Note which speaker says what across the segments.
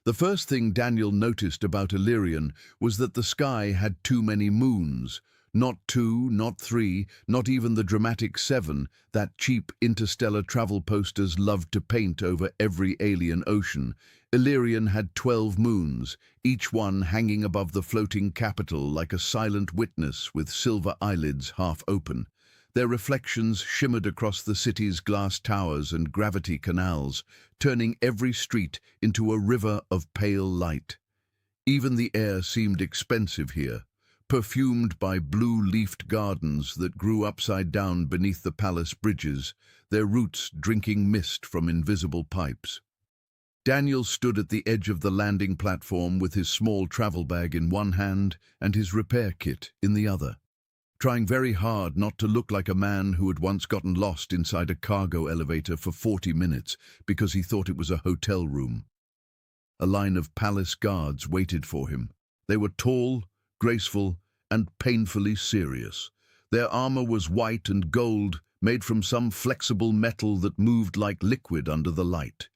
Speaker 1: The first thing Daniel noticed about Elyrion was that the sky had too many moons. Not two, not three, not even the dramatic seven that cheap interstellar travel posters loved to paint over every alien ocean. Elyrion had 12 moons, each one hanging above the floating capital like a silent witness with silver eyelids half open. Their reflections shimmered across the city's glass towers and gravity canals, turning every street into a river of pale light. Even the air seemed expensive here, perfumed by blue-leafed gardens that grew upside down beneath the palace bridges, their roots drinking mist from invisible pipes. Daniel stood at the edge of the landing platform with his small travel bag in one hand and his repair kit in the other, trying very hard not to look like a man who had once gotten lost inside a cargo elevator for 40 minutes because he thought it was a hotel room. A line of palace guards waited for him. They were tall, graceful, and painfully serious. Their armor was white and gold, made from some flexible metal that moved like liquid under the light.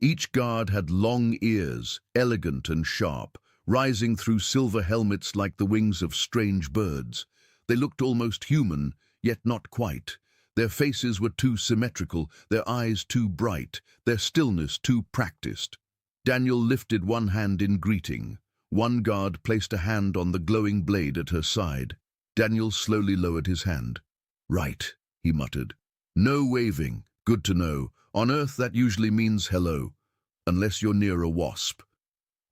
Speaker 1: Each guard had long ears, elegant and sharp, rising through silver helmets like the wings of strange birds. They looked almost human, yet not quite. Their faces were too symmetrical, their eyes too bright, their stillness too practiced. Daniel lifted one hand in greeting. One guard placed a hand on the glowing blade at her side. Daniel slowly lowered his hand. "Right," he muttered. "No waving. Good to know. On Earth that usually means hello, unless you're near a wasp."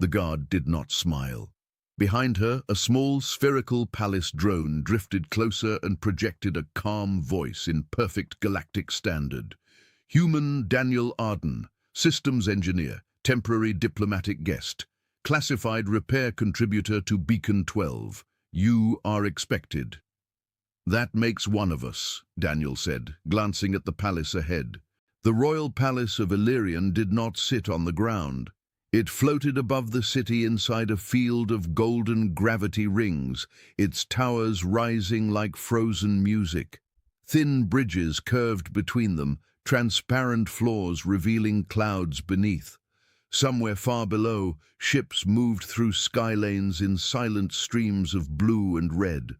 Speaker 1: The guard did not smile. Behind her, a small spherical palace drone drifted closer and projected a calm voice in perfect galactic standard. "Human Daniel Arden, systems engineer, temporary diplomatic guest, classified repair contributor to Beacon 12. You are expected." "That makes one of us," Daniel said, glancing at the palace ahead. The royal palace of Elyrion did not sit on the ground. It floated above the city inside a field of golden gravity rings, its towers rising like frozen music. Thin bridges curved between them, transparent floors revealing clouds beneath. Somewhere far below, ships moved through sky lanes in silent streams of blue and red.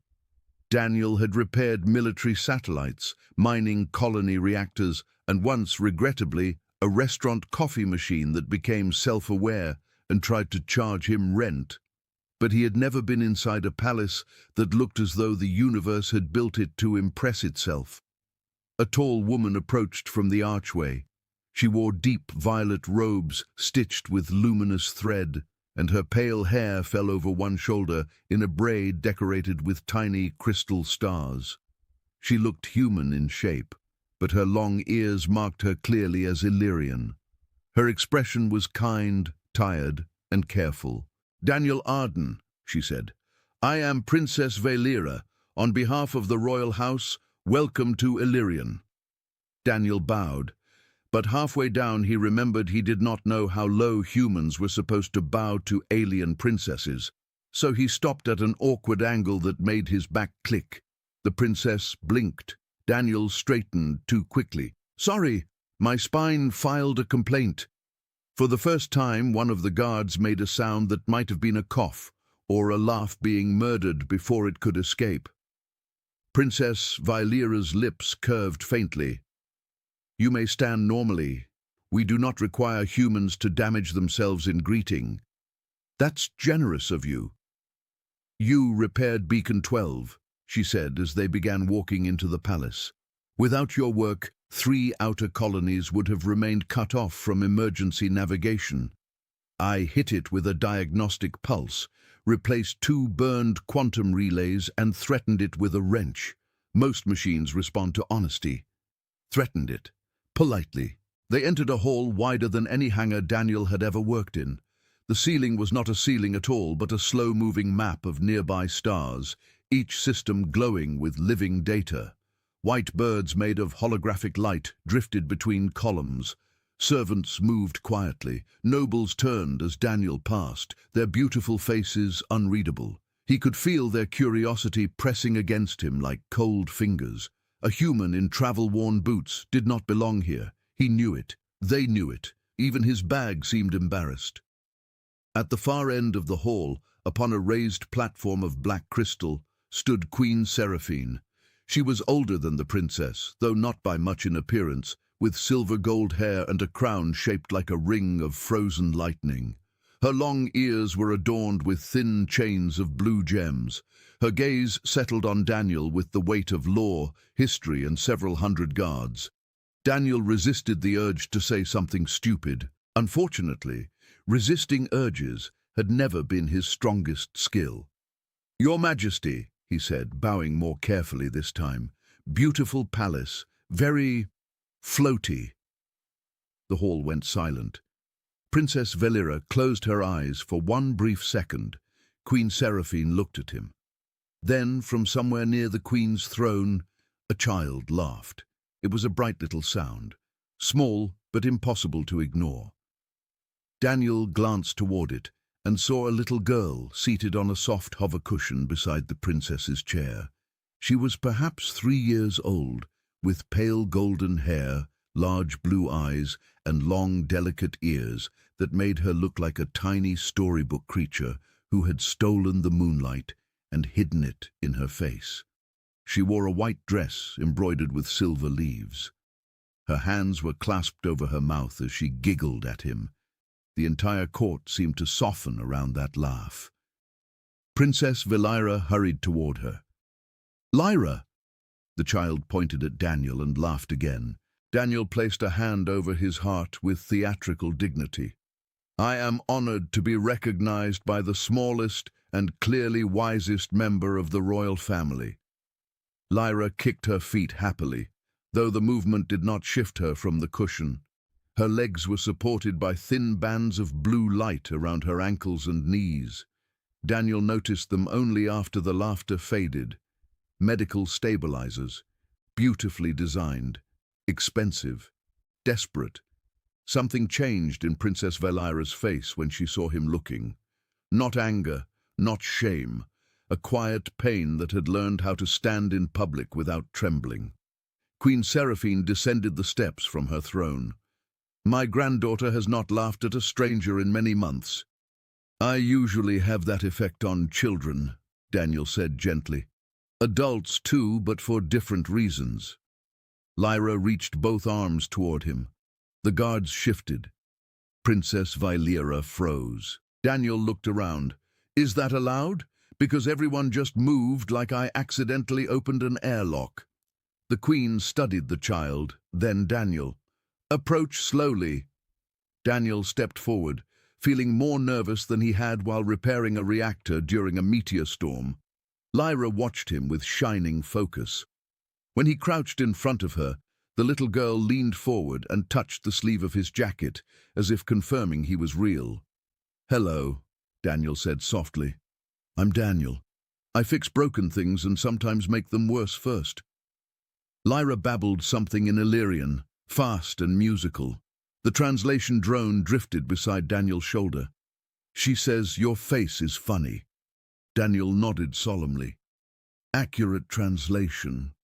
Speaker 1: Daniel had repaired military satellites, mining colony reactors, and once, regrettably, a restaurant coffee machine that became self-aware and tried to charge him rent. But he had never been inside a palace that looked as though the universe had built it to impress itself. A tall woman approached from the archway. She wore deep violet robes stitched with luminous thread, and her pale hair fell over one shoulder in a braid decorated with tiny crystal stars. She looked human in shape, but her long ears marked her clearly as Elyrian. Her expression was kind, tired, and careful. "Daniel Arden," she said. "I am Princess Valera. On behalf of the royal house, welcome to Elyrion." Daniel bowed, but halfway down he remembered he did not know how low humans were supposed to bow to alien princesses, so he stopped at an awkward angle that made his back click. The princess blinked. Daniel straightened too quickly. "Sorry, my spine filed a complaint." For the first time, one of the guards made a sound that might have been a cough, or a laugh being murdered before it could escape. Princess Valera's lips curved faintly. "You may stand normally. We do not require humans to damage themselves in greeting." "That's generous of you." "You repaired Beacon 12, she said as they began walking into the palace. "Without your work, 3 outer colonies would have remained cut off from emergency navigation. I hit it with a diagnostic pulse, replaced 2 burned quantum relays, and threatened it with a wrench. Most machines respond to honesty." Threatened it. Politely. They entered a hall wider than any hangar Daniel had ever worked in. The ceiling was not a ceiling at all, but a slow-moving map of nearby stars, each system glowing with living data. White birds made of holographic light drifted between columns. Servants moved quietly. Nobles turned as Daniel passed, their beautiful faces unreadable. He could feel their curiosity pressing against him like cold fingers. A human in travel-worn boots did not belong here. He knew it. They knew it. Even his bag seemed embarrassed. At the far end of the hall, upon a raised platform of black crystal, stood Queen Seraphine. She was older than the princess, though not by much in appearance, with silver-gold hair and a crown shaped like a ring of frozen lightning. Her long ears were adorned with thin chains of blue gems. Her gaze settled on Daniel with the weight of lore, history, and several hundred guards. Daniel resisted the urge to say something stupid. Unfortunately, resisting urges had never been his strongest skill. "Your Majesty," he said, bowing more carefully this time. "Beautiful palace, very floaty." The hall went silent. Princess Velira closed her eyes for one brief second. Queen Seraphine looked at him. Then, from somewhere near the Queen's throne, a child laughed. It was a bright little sound, small but impossible to ignore. Daniel glanced toward it and saw a little girl seated on a soft hover cushion beside the princess's chair. She was perhaps 3 years old, with pale golden hair, large blue eyes, and long, delicate ears that made her look like a tiny storybook creature who had stolen the moonlight and hidden it in her face. She wore a white dress embroidered with silver leaves. Her hands were clasped over her mouth as she giggled at him. The entire court seemed to soften around that laugh. Princess Velira hurried toward her. "Lyra!" The child pointed at Daniel and laughed again. Daniel placed a hand over his heart with theatrical dignity. "I am honored to be recognized by the smallest and clearly wisest member of the royal family." Lyra kicked her feet happily, though the movement did not shift her from the cushion. Her legs were supported by thin bands of blue light around her ankles and knees. Daniel noticed them only after the laughter faded. Medical stabilizers, beautifully designed, expensive, desperate. Something changed in Princess Velira's face when she saw him looking. Not anger, not shame, a quiet pain that had learned how to stand in public without trembling. Queen Seraphine descended the steps from her throne. "My granddaughter has not laughed at a stranger in many months." "I usually have that effect on children," Daniel said gently. "Adults too, but for different reasons." Lyra reached both arms toward him. The guards shifted. Princess Velira froze. Daniel looked around. "Is that allowed? Because everyone just moved like I accidentally opened an airlock." The Queen studied the child, then Daniel. "Approach slowly." Daniel stepped forward, feeling more nervous than he had while repairing a reactor during a meteor storm. Lyra watched him with shining focus. When he crouched in front of her, the little girl leaned forward and touched the sleeve of his jacket, as if confirming he was real. "Hello," Daniel said softly. "I'm Daniel. I fix broken things and sometimes make them worse first." Lyra babbled something in Elyrion, fast and musical. The translation drone drifted beside Daniel's shoulder. "She says your face is funny." Daniel nodded solemnly. "Accurate translation."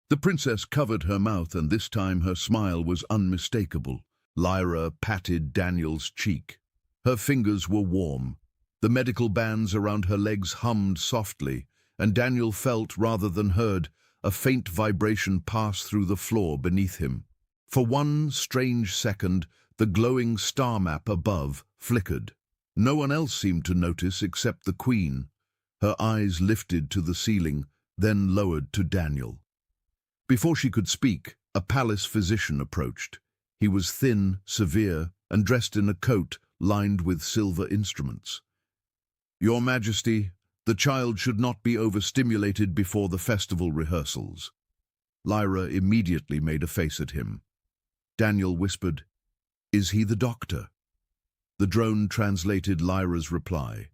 Speaker 1: The princess covered her mouth, and this time her smile was unmistakable. Lyra patted Daniel's cheek. Her fingers were warm. The medical bands around her legs hummed softly, and Daniel felt, rather than heard, a faint vibration pass through the floor beneath him. For one strange second, the glowing star map above flickered. No one else seemed to notice except the Queen. Her eyes lifted to the ceiling, then lowered to Daniel. Before she could speak, a palace physician approached. He was thin, severe, and dressed in a coat lined with silver instruments. "Your Majesty, the child should not be overstimulated before the festival rehearsals." Lyra immediately made a face at him. Daniel whispered, "Is he the doctor?" The drone translated Lyra's reply.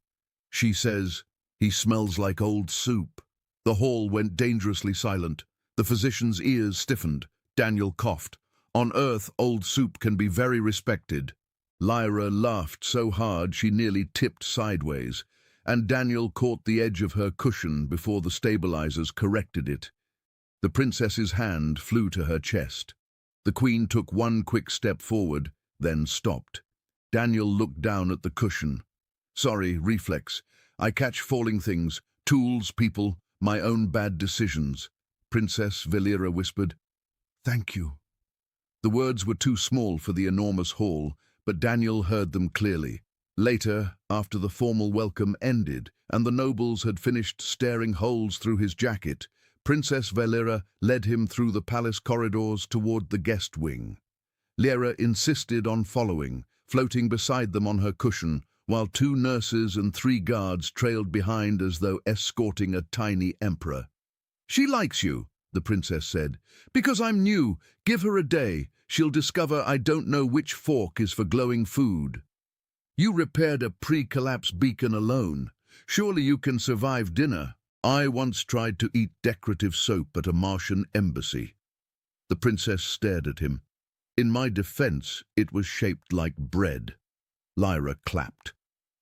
Speaker 1: "She says, he smells like old soup." The hall went dangerously silent. The physician's ears stiffened. Daniel coughed. "On Earth, old soup can be very respected." Lyra laughed so hard she nearly tipped sideways, and Daniel caught the edge of her cushion before the stabilizers corrected it. The princess's hand flew to her chest. The Queen took one quick step forward, then stopped. Daniel looked down at the cushion. Sorry, reflex. I catch falling things, tools, people, my own bad decisions. Princess Valera whispered. Thank you. The words were too small for the enormous hall, but Daniel heard them clearly. Later, after the formal welcome ended and the nobles had finished staring holes through his jacket, Princess Valera led him through the palace corridors toward the guest wing. Lyra insisted on following, floating beside them on her cushion, while 2 nurses and 3 guards trailed behind as though escorting a tiny emperor. She likes you, the princess said. Because I'm new, give her a day. She'll discover I don't know which fork is for glowing food. You repaired a pre-collapse beacon alone. Surely you can survive dinner. I once tried to eat decorative soap at a Martian embassy. The princess stared at him. In my defense, it was shaped like bread. Lyra clapped.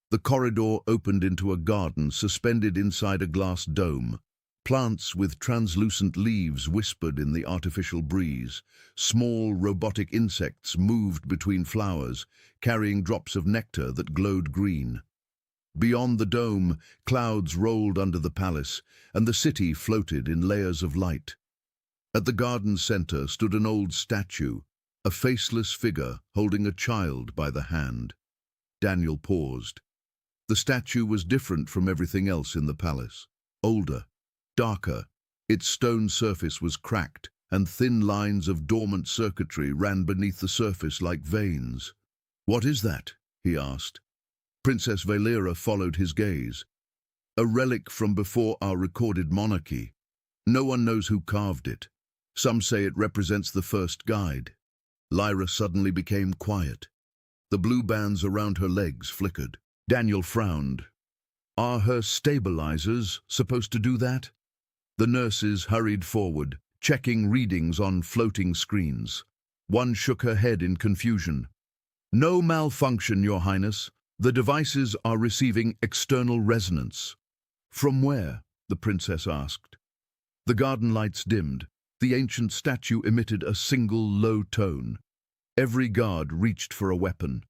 Speaker 1: The corridor opened into a garden suspended inside a glass dome. Plants with translucent leaves whispered in the artificial breeze. Small robotic insects moved between flowers, carrying drops of nectar that glowed green. Beyond the dome, clouds rolled under the palace, and the city floated in layers of light. At the garden's center stood an old statue, a faceless figure holding a child by the hand. Daniel paused. The statue was different from everything else in the palace. Older, darker, its stone surface was cracked, and thin lines of dormant circuitry ran beneath the surface like veins. "What is that?" he asked. Princess Valera followed his gaze. "A relic from before our recorded monarchy. No one knows who carved it. Some say it represents the first guide." Lyra suddenly became quiet. The blue bands around her legs flickered. Daniel frowned. "Are her stabilizers supposed to do that?" The nurses hurried forward, checking readings on floating screens. One shook her head in confusion. "No malfunction, Your Highness. The devices are receiving external resonance." "From where?" the princess asked. The garden lights dimmed. The ancient statue emitted a single low tone. Every guard reached for a weapon.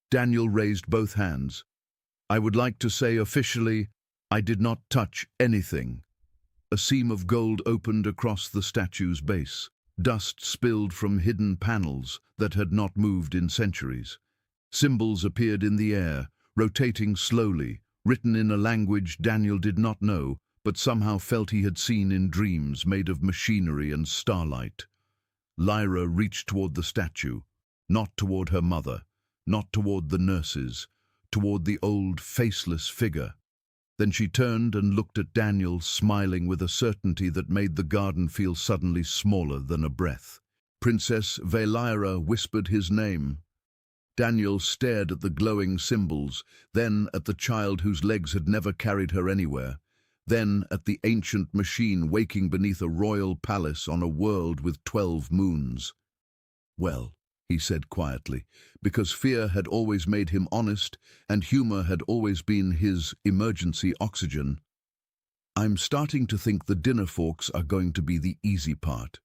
Speaker 1: Daniel raised both hands. "I would like to say officially, I did not touch anything." A seam of gold opened across the statue's base. Dust spilled from hidden panels that had not moved in centuries. Symbols appeared in the air, rotating slowly, written in a language Daniel did not know, but somehow felt he had seen in dreams made of machinery and starlight. Lyra reached toward the statue, not toward her mother, not toward the nurses, toward the old, faceless figure. Then she turned and looked at Daniel, smiling with a certainty that made the garden feel suddenly smaller than a breath. Princess Valera whispered his name. Daniel stared at the glowing symbols, then at the child whose legs had never carried her anywhere, then at the ancient machine waking beneath a royal palace on a world with 12 moons. "Well," he said quietly, because fear had always made him honest and humor had always been his emergency oxygen, "I'm starting to think the dinner forks are going to be the easy part."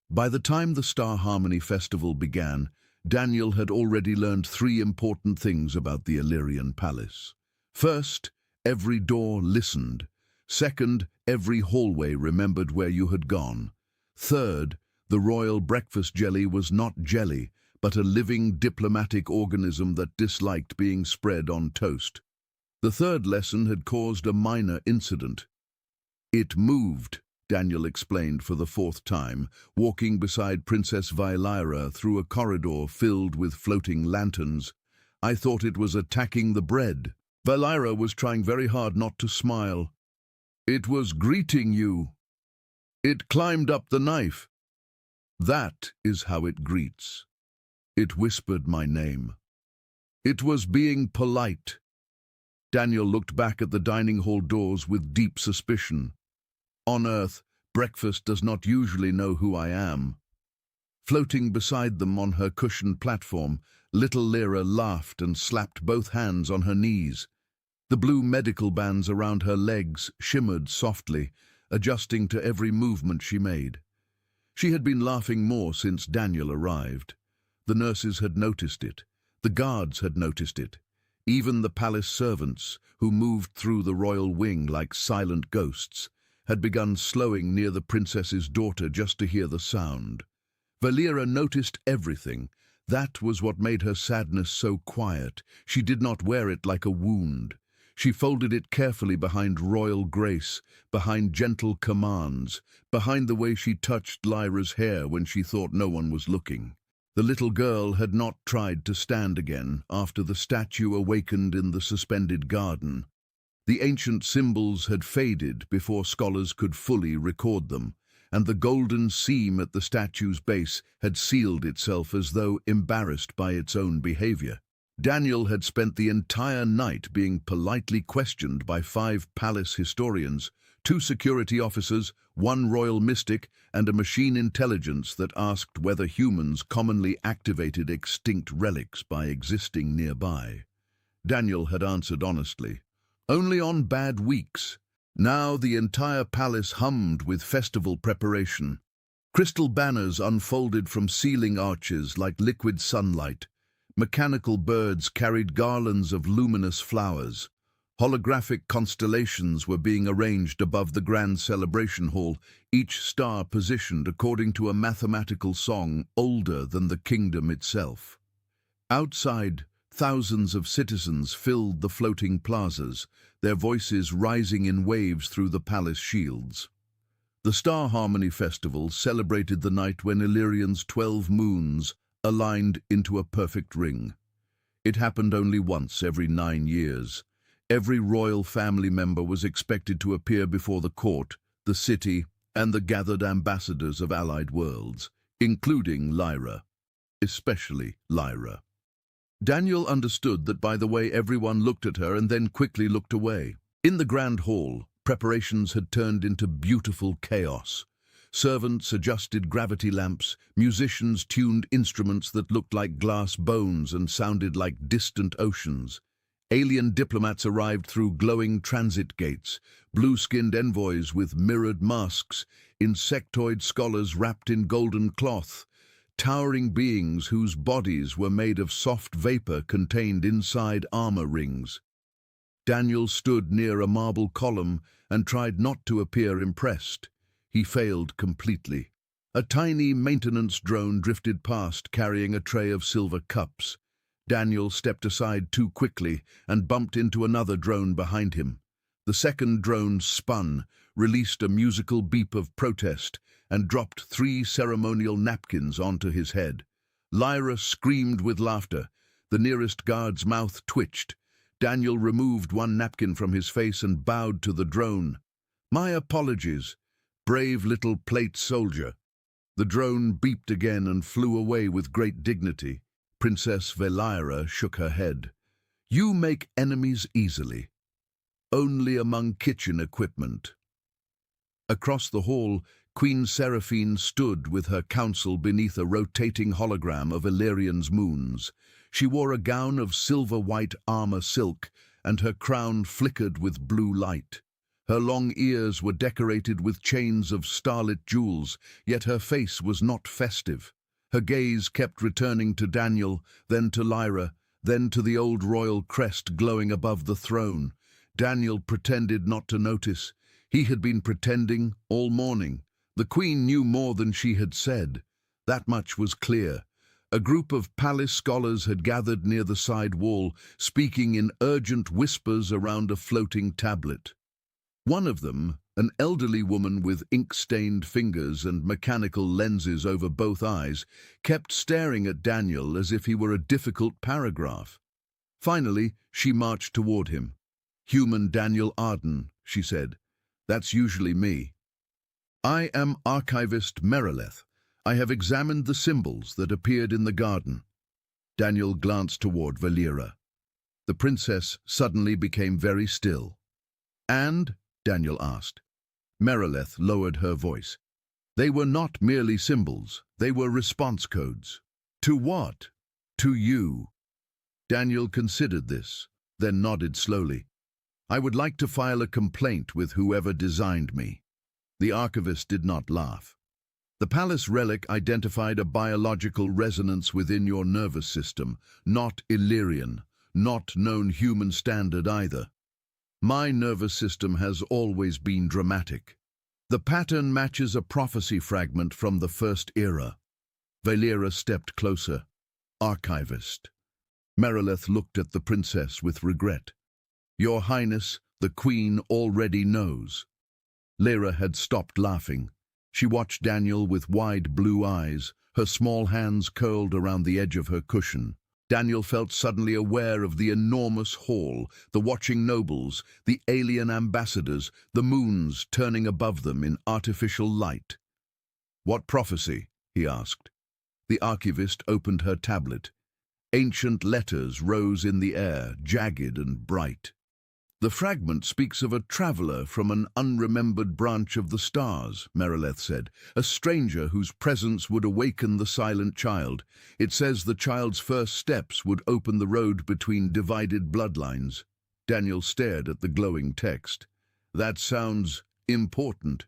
Speaker 1: By the time the Star Harmony Festival began, Daniel had already learned 3 important things about the Elyrian palace. First, every door listened. Second, every hallway remembered where you had gone. Third, the royal breakfast jelly was not jelly, but a living diplomatic organism that disliked being spread on toast. The third lesson had caused a minor incident. "It moved," Daniel explained for the 4th time, walking beside Princess Valera through a corridor filled with floating lanterns. "I thought it was attacking the bread." Valera was trying very hard not to smile. "It was greeting you. It climbed up the knife. That is how it greets. It whispered my name. It was being polite." Daniel looked back at the dining hall doors with deep suspicion. "On Earth, breakfast does not usually know who I am." Floating beside them on her cushioned platform, little Lyra laughed and slapped both hands on her knees. The blue medical bands around her legs shimmered softly, adjusting to every movement she made. She had been laughing more since Daniel arrived. The nurses had noticed it. The guards had noticed it. Even the palace servants, who moved through the royal wing like silent ghosts, had begun slowing near the princess's daughter just to hear the sound. Valera noticed everything. That was what made her sadness so quiet. She did not wear it like a wound. She folded it carefully behind royal grace, behind gentle commands, behind the way she touched Lyra's hair when she thought no one was looking. The little girl had not tried to stand again after the statue awakened in the suspended garden. The ancient symbols had faded before scholars could fully record them, and the golden seam at the statue's base had sealed itself as though embarrassed by its own behavior. Daniel had spent the entire night being politely questioned by 5 palace historians, 2 security officers, 1 royal mystic, and a machine intelligence that asked whether humans commonly activated extinct relics by existing nearby. Daniel had answered honestly, only on bad weeks. Now the entire palace hummed with festival preparation. Crystal banners unfolded from ceiling arches like liquid sunlight. Mechanical birds carried garlands of luminous flowers. Holographic constellations were being arranged above the grand celebration hall, each star positioned according to a mathematical song older than the kingdom itself. Outside, thousands of citizens filled the floating plazas, their voices rising in waves through the palace shields. The Star Harmony Festival celebrated the night when Ellyrion's 12 moons aligned into a perfect ring. It happened only once every 9 years. Every royal family member was expected to appear before the court, the city, and the gathered ambassadors of allied worlds, including Lyra, especially Lyra. Daniel understood that by the way everyone looked at her and then quickly looked away. In the grand hall, preparations had turned into beautiful chaos. Servants adjusted gravity lamps, musicians tuned instruments that looked like glass bones and sounded like distant oceans. Alien diplomats arrived through glowing transit gates, blue-skinned envoys with mirrored masks, insectoid scholars wrapped in golden cloth, towering beings whose bodies were made of soft vapor contained inside armor rings. Daniel stood near a marble column and tried not to appear impressed. He failed completely. A tiny maintenance drone drifted past carrying a tray of silver cups. Daniel stepped aside too quickly and bumped into another drone behind him. The second drone spun, released a musical beep of protest, and dropped 3 ceremonial napkins onto his head. Lyra screamed with laughter. The nearest guard's mouth twitched. Daniel removed 1 napkin from his face and bowed to the drone. "My apologies, brave little plate soldier." The drone beeped again and flew away with great dignity. Princess Valera shook her head. "You make enemies easily. Only among kitchen equipment." Across the hall, Queen Seraphine stood with her council beneath a rotating hologram of Elyrion's moons. She wore a gown of silver-white armor silk, and her crown flickered with blue light. Her long ears were decorated with chains of starlit jewels, yet her face was not festive. Her gaze kept returning to Daniel, then to Lyra, then to the old royal crest glowing above the throne. Daniel pretended not to notice. He had been pretending all morning. The queen knew more than she had said. That much was clear. A group of palace scholars had gathered near the side wall, speaking in urgent whispers around a floating tablet. One of them, an elderly woman with ink-stained fingers and mechanical lenses over both eyes, kept staring at Daniel as if he were a difficult paragraph. Finally, she marched toward him. "Human Daniel Arden," she said. "That's usually me. I am archivist Merileth. I have examined the symbols that appeared in the garden." Daniel glanced toward Valera. The princess suddenly became very still. "And?" Daniel asked. Merileth lowered her voice. "They were not merely symbols, they were response codes." "To what?" "To you." Daniel considered this, then nodded slowly. "I would like to file a complaint with whoever designed me." The archivist did not laugh. "The palace relic identified a biological resonance within your nervous system, not Elyrion, not known human standard either. My nervous system has always been dramatic. The pattern matches a prophecy fragment from the First Era. Valera stepped closer. Archivist. Merileth looked at the princess with regret. Your Highness, the Queen already knows. Lyra had stopped laughing. She watched Daniel with wide blue eyes, her small hands curled around the edge of her cushion. Daniel felt suddenly aware of the enormous hall, the watching nobles, the alien ambassadors, the moons turning above them in artificial light. What prophecy? He asked. The archivist opened her tablet. Ancient letters rose in the air, jagged and bright. The fragment speaks of a traveler from an unremembered branch of the stars, Merileth said, a stranger whose presence would awaken the silent child. It says the child's first steps would open the road between divided bloodlines. Daniel stared at the glowing text. That sounds important.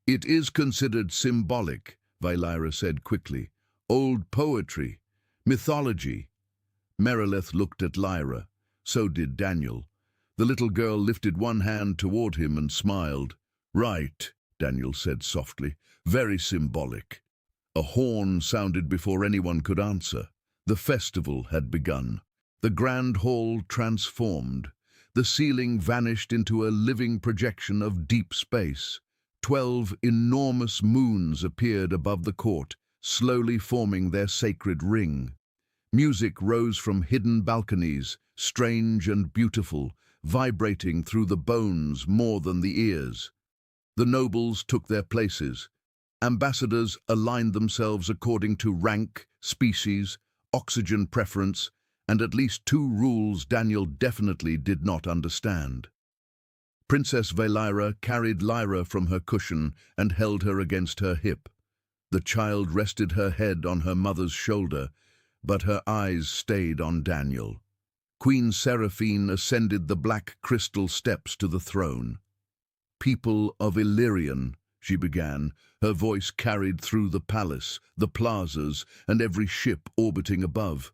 Speaker 1: It is considered symbolic, Valera said quickly. Old poetry, mythology. Merileth looked at Lyra. So did Daniel. The little girl lifted one hand toward him and smiled. Right, Daniel said softly. Very symbolic. A horn sounded before anyone could answer. The festival had begun. The grand hall transformed. The ceiling vanished into a living projection of deep space. 12 enormous moons appeared above the court, slowly forming their sacred ring. Music rose from hidden balconies, strange and beautiful, vibrating through the bones more than the ears. The nobles took their places. Ambassadors aligned themselves according to rank, species, oxygen preference, and at least 2 rules Daniel definitely did not understand. Princess Valera carried Lyra from her cushion and held her against her hip. The child rested her head on her mother's shoulder, but her eyes stayed on Daniel. Queen Seraphine ascended the black crystal steps to the throne. People of Elyrion, she began, her voice carried through the palace, the plazas, and every ship orbiting above.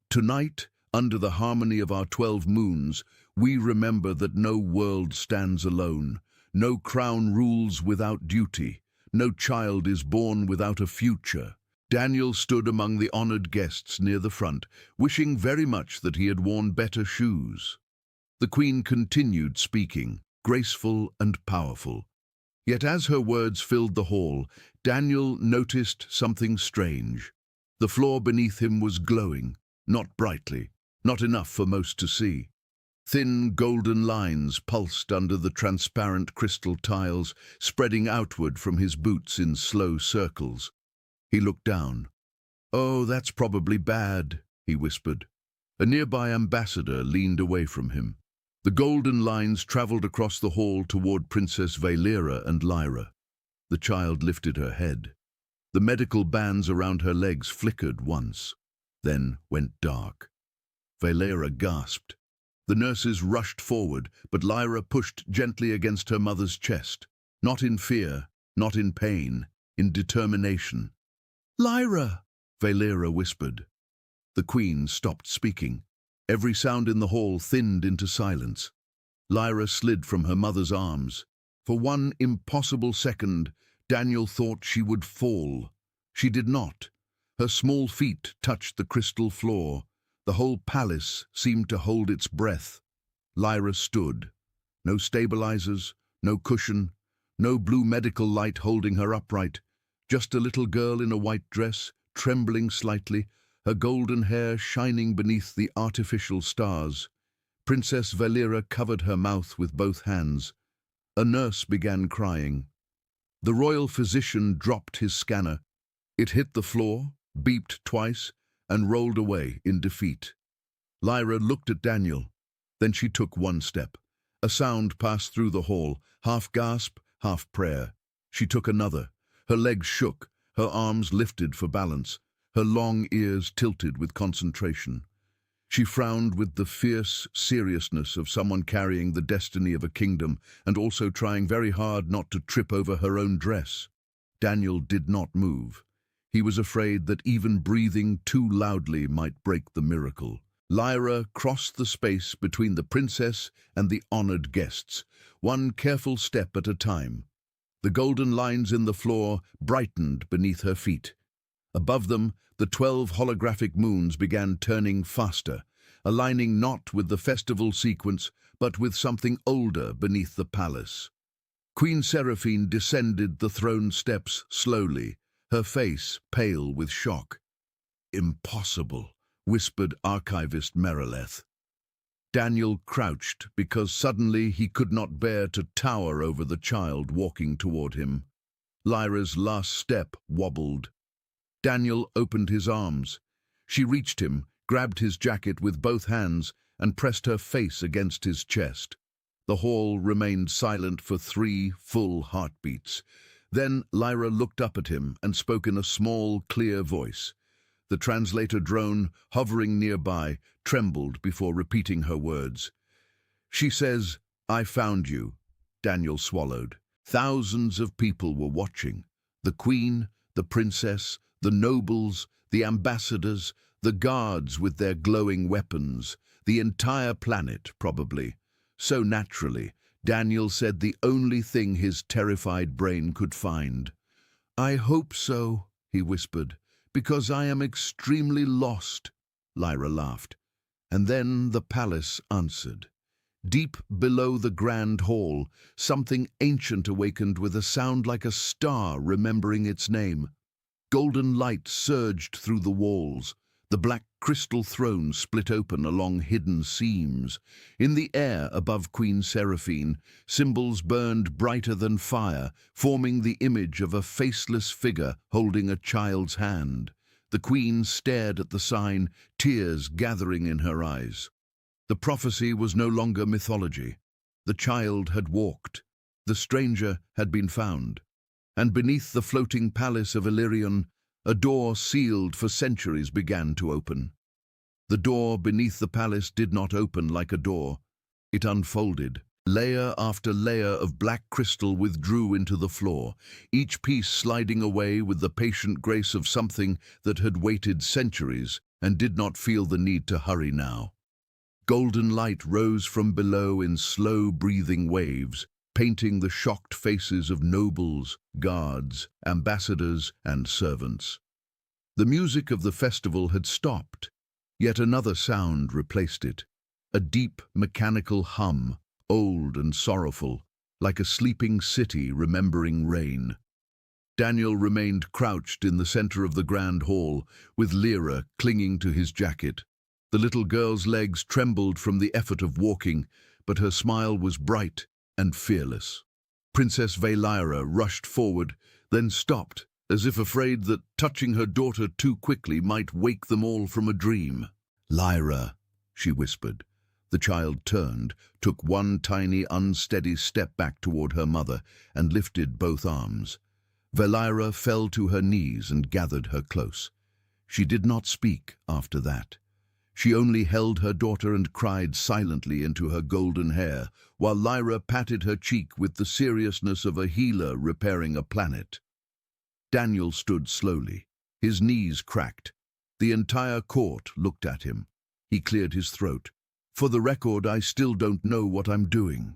Speaker 1: Tonight, under the harmony of our 12 moons, we remember that no world stands alone, no crown rules without duty, no child is born without a future. Daniel stood among the honored guests near the front, wishing very much that he had worn better shoes. The Queen continued speaking, graceful and powerful. Yet as her words filled the hall, Daniel noticed something strange. The floor beneath him was glowing, not brightly, not enough for most to see. Thin golden lines pulsed under the transparent crystal tiles, spreading outward from his boots in slow circles. He looked down. Oh, that's probably bad, he whispered. A nearby ambassador leaned away from him. The golden lines traveled across the hall toward Princess Valera and Lyra. The child lifted her head. The medical bands around her legs flickered once, then went dark. Valera gasped. The nurses rushed forward, but Lyra pushed gently against her mother's chest. Not in fear, not in pain, in determination. Lyra, Valera whispered. The Queen stopped speaking. Every sound in the hall thinned into silence. Lyra slid from her mother's arms. For one impossible second, Daniel thought she would fall. She did not. Her small feet touched the crystal floor. The whole palace seemed to hold its breath. Lyra stood. No stabilizers, no cushion, no blue medical light holding her upright. Just a little girl in a white dress, trembling slightly, her golden hair shining beneath the artificial stars. Princess Valera covered her mouth with both hands. A nurse began crying. The royal physician dropped his scanner. It hit the floor, beeped twice, and rolled away in defeat. Lyra looked at Daniel. Then she took one step. A sound passed through the hall, half gasp, half prayer. She took another. Her legs shook, her arms lifted for balance, her long ears tilted with concentration. She frowned with the fierce seriousness of someone carrying the destiny of a kingdom and also trying very hard not to trip over her own dress. Daniel did not move. He was afraid that even breathing too loudly might break the miracle. Lyra crossed the space between the princess and the honored guests, one careful step at a time. The golden lines in the floor brightened beneath her feet. Above them, the 12 holographic moons began turning faster, aligning not with the festival sequence, but with something older beneath the palace. Queen Seraphine descended the throne steps slowly, her face pale with shock. "Impossible," whispered archivist Merileth. Daniel crouched because suddenly he could not bear to tower over the child walking toward him. Lyra's last step wobbled. Daniel opened his arms. She reached him, grabbed his jacket with both hands, and pressed her face against his chest. The hall remained silent for 3 full heartbeats. Then Lyra looked up at him and spoke in a small, clear voice. The translator drone, hovering nearby, trembled before repeating her words. She says, "I found you." Daniel swallowed. Thousands of people were watching. The queen, the princess, the nobles, the ambassadors, the guards with their glowing weapons, the entire planet, probably. So naturally, Daniel said the only thing his terrified brain could find. "I hope so," he whispered, "because I am extremely lost." Lyra laughed. And then the palace answered. Deep below the grand hall, something ancient awakened with a sound like a star remembering its name. Golden light surged through the walls. The black crystal throne split open along hidden seams. In the air above Queen Seraphine, symbols burned brighter than fire, forming the image of a faceless figure holding a child's hand. The queen stared at the sign, tears gathering in her eyes. The prophecy was no longer mythology. The child had walked. The stranger had been found. And beneath the floating palace of Elyrion, a door sealed for centuries began to open. The door beneath the palace did not open like a door. It unfolded. Layer after layer of black crystal withdrew into the floor, each piece sliding away with the patient grace of something that had waited centuries and did not feel the need to hurry now. Golden light rose from below in slow-breathing waves, painting the shocked faces of nobles, guards, ambassadors, and servants. The music of the festival had stopped, yet another sound replaced it, a deep, mechanical hum, old and sorrowful, like a sleeping city remembering rain. Daniel remained crouched in the center of the grand hall, with Lyra clinging to his jacket. The little girl's legs trembled from the effort of walking, but her smile was bright and fearless. Princess Lyra rushed forward, then stopped, as if afraid that touching her daughter too quickly might wake them all from a dream. "Lyra," she whispered. The child turned, took one tiny, unsteady step back toward her mother, and lifted both arms. Lyra fell to her knees and gathered her close. She did not speak after that. She only held her daughter and cried silently into her golden hair, while Lyra patted her cheek with the seriousness of a healer repairing a planet. Daniel stood slowly. His knees cracked. The entire court looked at him. He cleared his throat. "For the record, I still don't know what I'm doing."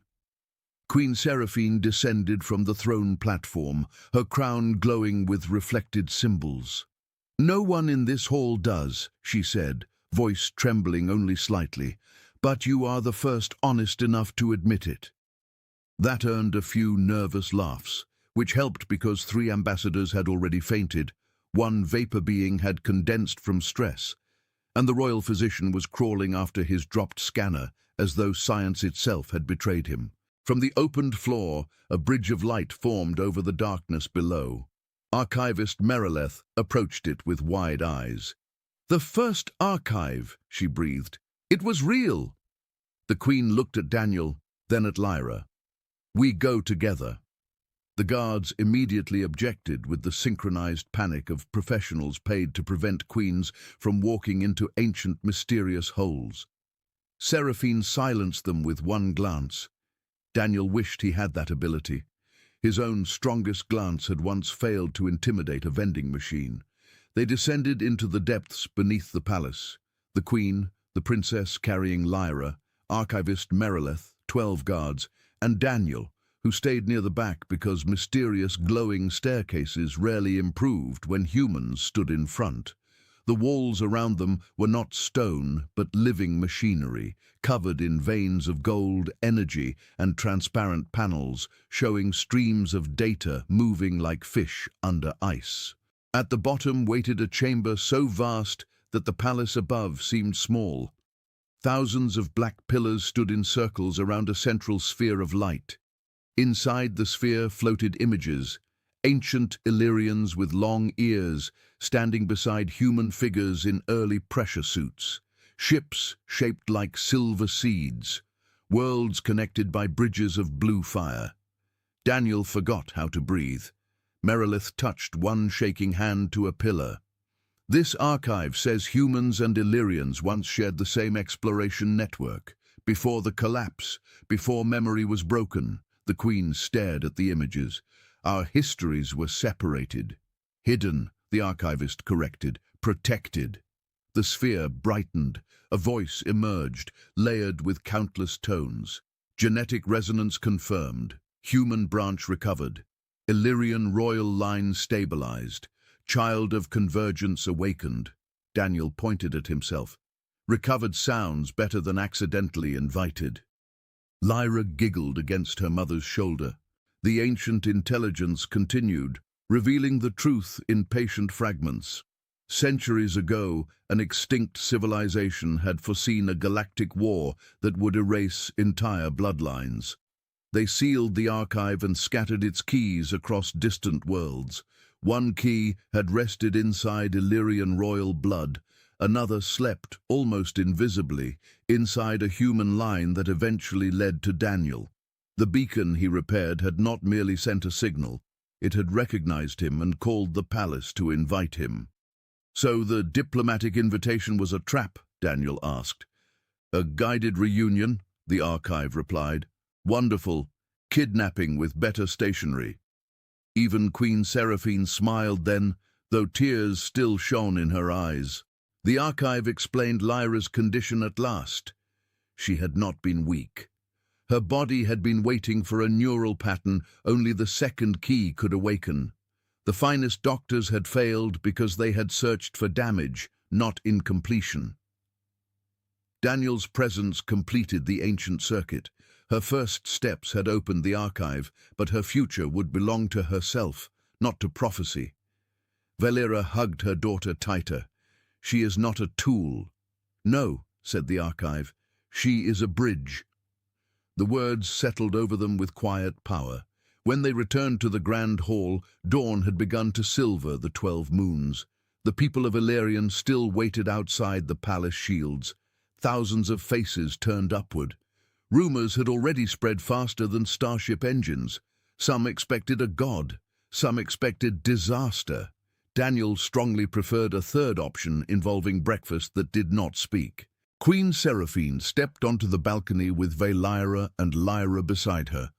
Speaker 1: Queen Seraphine descended from the throne platform, her crown glowing with reflected symbols. "No one in this hall does," she said, voice trembling only slightly, "but you are the first honest enough to admit it." That earned a few nervous laughs, which helped because 3 ambassadors had already fainted, 1 vapor being had condensed from stress, and the royal physician was crawling after his dropped scanner as though science itself had betrayed him. From the opened floor, a bridge of light formed over the darkness below. Archivist Merileth approached it with wide eyes. "The first archive," she breathed. "It was real." The queen looked at Daniel, then at Lyra. "We go together." The guards immediately objected with the synchronized panic of professionals paid to prevent queens from walking into ancient, mysterious holes. Seraphine silenced them with one glance. Daniel wished he had that ability. His own strongest glance had once failed to intimidate a vending machine. They descended into the depths beneath the palace. The queen, the princess carrying Lyra, archivist Merilith, 12 guards, and Daniel, who stayed near the back because mysterious glowing staircases rarely improved when humans stood in front. The walls around them were not stone, but living machinery, covered in veins of gold, energy, and transparent panels, showing streams of data moving like fish under ice. At the bottom waited a chamber so vast that the palace above seemed small. Thousands of black pillars stood in circles around a central sphere of light. Inside the sphere floated images, ancient Elyrians with long ears, standing beside human figures in early pressure suits, ships shaped like silver seeds, worlds connected by bridges of blue fire. Daniel forgot how to breathe. Merilith touched one shaking hand to a pillar. This archive says humans and Illyrians once shared the same exploration network. Before the collapse, before memory was broken, the Queen stared at the images. Our histories were separated. Hidden, the archivist corrected, protected. The sphere brightened. A voice emerged, layered with countless tones. Genetic resonance confirmed. Human branch recovered. Elyrian royal line stabilized. Child of convergence awakened. Daniel pointed at himself. Recovered sounds better than accidentally invited. Lyra giggled against her mother's shoulder. The ancient intelligence continued, revealing the truth in patient fragments. Centuries ago, an extinct civilization had foreseen a galactic war that would erase entire bloodlines. They sealed the archive and scattered its keys across distant worlds. One key had rested inside Illyrian royal blood. Another slept, almost invisibly, inside a human line that eventually led to Daniel. The beacon he repaired had not merely sent a signal. It had recognized him and called the palace to invite him. So the diplomatic invitation was a trap, Daniel asked. A guided reunion, the archive replied. Wonderful. Kidnapping with better stationery. Even Queen Seraphine smiled then, though tears still shone in her eyes. The archive explained Lyra's condition at last. She had not been weak. Her body had been waiting for a neural pattern only the second key could awaken. The finest doctors had failed because they had searched for damage, not incompletion. Daniel's presence completed the ancient circuit. Her first steps had opened the archive, but her future would belong to herself, not to prophecy. Valera hugged her daughter tighter. She is not a tool. No, said the archive, she is a bridge. The words settled over them with quiet power. When they returned to the grand hall, dawn had begun to silver the 12 moons. The people of Elyrion still waited outside the palace shields. Thousands of faces turned upward. Rumors had already spread faster than starship engines. Some expected a god. Some expected disaster. Daniel strongly preferred a third option involving breakfast that did not speak. Queen Seraphine stepped onto the balcony with Valera and Lyra beside her.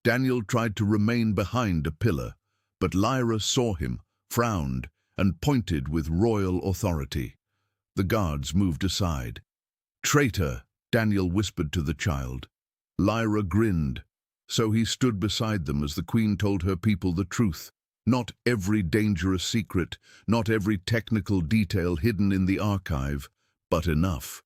Speaker 1: Daniel tried to remain behind a pillar, but Lyra saw him, frowned, and pointed with royal authority. The guards moved aside. Traitor, Daniel whispered to the child. Lyra grinned. So he stood beside them as the queen told her people the truth. Not every dangerous secret, not every technical detail hidden in the archive, but enough.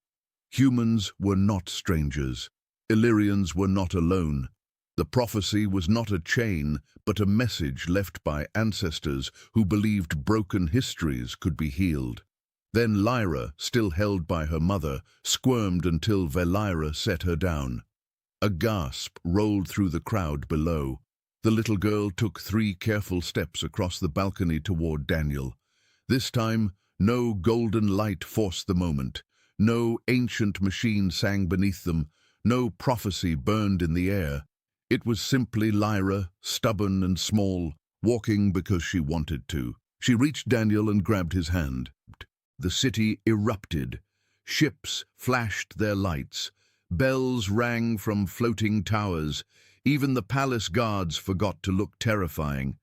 Speaker 1: Humans were not strangers. Illyrians were not alone. The prophecy was not a chain, but a message left by ancestors who believed broken histories could be healed. Then Lyra, still held by her mother, squirmed until Valera set her down. A gasp rolled through the crowd below. The little girl took 3 careful steps across the balcony toward Daniel. This time, no golden light forced the moment. No ancient machine sang beneath them. No prophecy burned in the air. It was simply Lyra, stubborn and small, walking because she wanted to. She reached Daniel and grabbed his hand. The city erupted. Ships flashed their lights. Bells rang from floating towers. Even the palace guards forgot to look terrifying.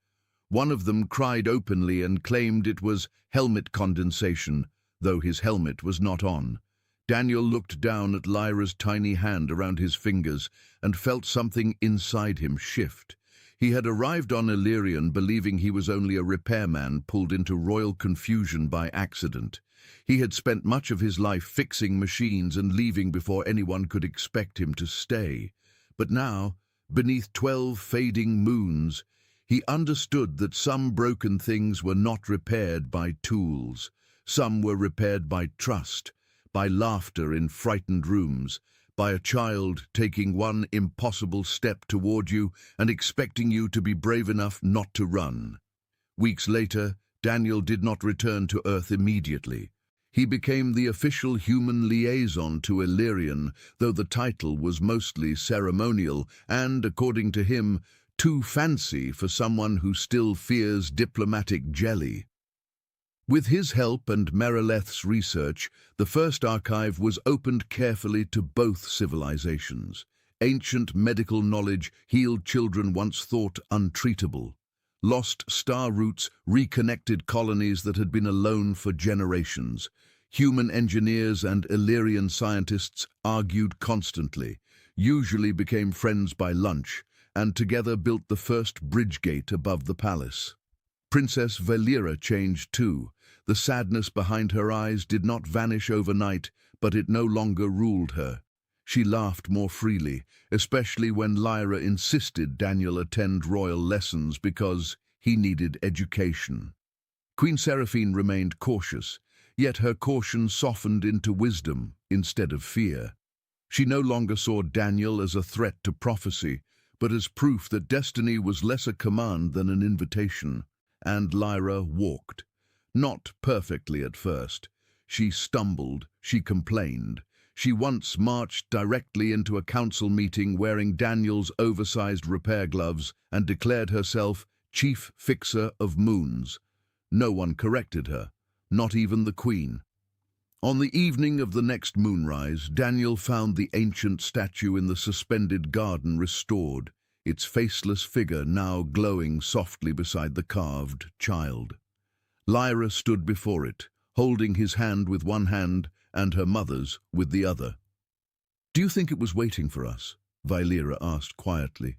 Speaker 1: One of them cried openly and claimed it was helmet condensation, though his helmet was not on. Daniel looked down at Lyra's tiny hand around his fingers and felt something inside him shift. He had arrived on Elyrion believing he was only a repairman pulled into royal confusion by accident. He had spent much of his life fixing machines and leaving before anyone could expect him to stay. But now, beneath 12 fading moons, he understood that some broken things were not repaired by tools. Some were repaired by trust, by laughter in frightened rooms, by a child taking one impossible step toward you and expecting you to be brave enough not to run. Weeks later, Daniel did not return to Earth immediately. He became the official human liaison to Elyrion, though the title was mostly ceremonial and, according to him, too fancy for someone who still fears diplomatic jelly. With his help and Merileth's research, the first archive was opened carefully to both civilizations. Ancient medical knowledge healed children once thought untreatable. Lost star routes reconnected colonies that had been alone for generations. Human engineers and Elyrian scientists argued constantly, usually became friends by lunch, and together built the first bridge gate above the palace. Princess Valera changed too. The sadness behind her eyes did not vanish overnight, but it no longer ruled her. She laughed more freely, especially when Lyra insisted Daniel attend royal lessons because he needed education. Queen Seraphine remained cautious, yet her caution softened into wisdom instead of fear. She no longer saw Daniel as a threat to prophecy, but as proof that destiny was less a command than an invitation. And Lyra walked. Not perfectly at first. She stumbled, she complained. She once marched directly into a council meeting wearing Daniel's oversized repair gloves and declared herself Chief Fixer of Moons. No one corrected her, not even the Queen. On the evening of the next moonrise, Daniel found the ancient statue in the suspended garden restored, its faceless figure now glowing softly beside the carved child. Lyra stood before it, holding his hand with one hand and her mother's with the other. "Do you think it was waiting for us?" Valera asked quietly.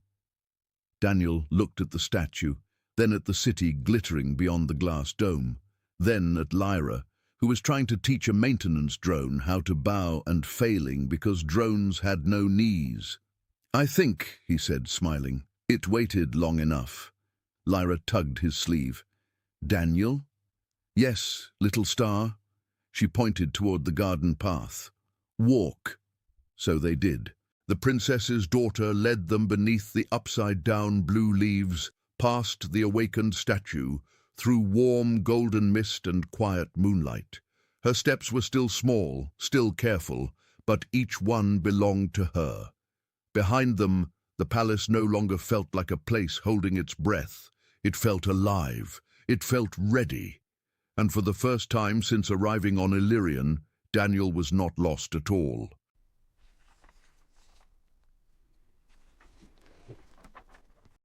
Speaker 1: Daniel looked at the statue, then at the city glittering beyond the glass dome, then at Lyra, who was trying to teach a maintenance drone how to bow and failing because drones had no knees. "I think," he said, smiling, "it waited long enough." Lyra tugged his sleeve. "Daniel?" "Yes, little star." She pointed toward the garden path. "Walk." So they did. The princess's daughter led them beneath the upside-down blue leaves, past the awakened statue, through warm golden mist and quiet moonlight. Her steps were still small, still careful, but each one belonged to her. Behind them, the palace no longer felt like a place holding its breath. It felt alive. It felt ready. And for the first time since arriving on Elyrion, Daniel was not lost at all.